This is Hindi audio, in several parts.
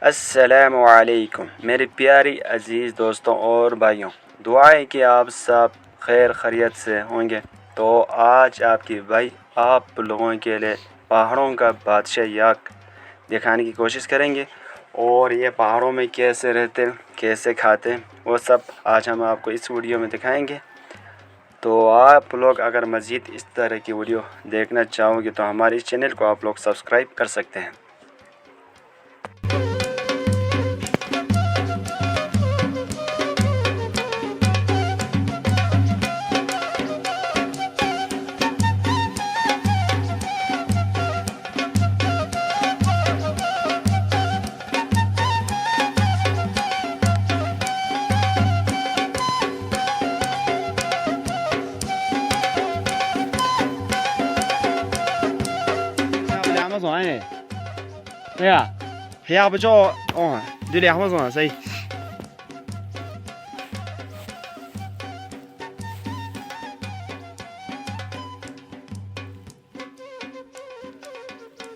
अस्सलामुअलैकुम मेरे प्यारी अज़ीज़ दोस्तों और भाइयों, दुआ है कि आप सब खैर खैरियत से होंगे। तो आज आपकी भाई आप लोगों के लिए पहाड़ों का बादशाह याक दिखाने की कोशिश करेंगे और ये पहाड़ों में कैसे रहते हैं, कैसे खाते हैं, वो सब आज हम आपको इस वीडियो में दिखाएंगे। तो आप लोग अगर मज़ीद इस तरह की वीडियो देखना चाहोगे तो हमारे इस चैनल को आप लोग सब्सक्राइब कर सकते हैं।呀，要不就哦，就2分钟所以。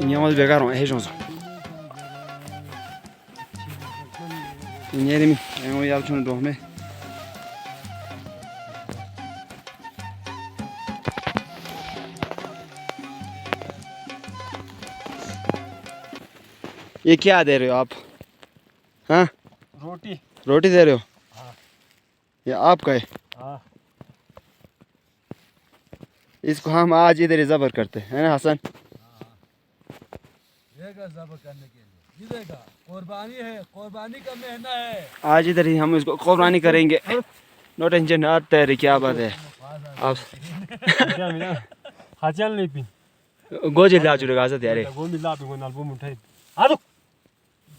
Niemand begar on hejon. Nyerimi, eu ia chun dorme. ये क्या दे रहे हो आप? हाँ, रोटी दे रहे हो? हाँ। ये आपका है? हाँ। इसको हम आज इधर ही ज़बर करते हैं ना हसन? ज़बर करने के लिए कुर्बानी है, कुर्बानी का महीना है। आज इधर ही हम इसको कुर्बानी करेंगे। नो टेंशन, आते हैं। क्या बात है आप? हाचल नहीं पी गोजी ला चुका है यार। गोमी ला पे कोई नालबो मुठाई आ दो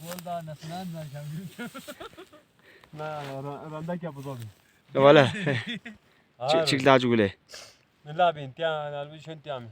बोलदा नसनान ना शामिल ना रंदा क्या पता वाला चिक ला चुले ला बिन त्या नालबो शन त्या में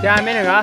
क्या मैंने कहा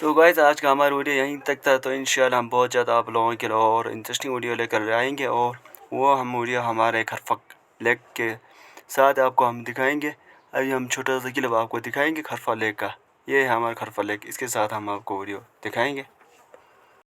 तो गाइस आज का हमारा वीडियो यहीं तक था। तो इंशाल्लाह हम बहुत ज़्यादा आप लोगों के लिए और इंटरेस्टिंग वीडियो लेकर आएंगे और वो हम वीडियो हमारे खरफक लेक के साथ आपको हम दिखाएंगे। अभी हम छोटा सा क्लिप आपको दिखाएंगे खरफा लेक का। ये है हमारा खरफा लेक, इसके साथ हम आपको वीडियो दिखाएंगे।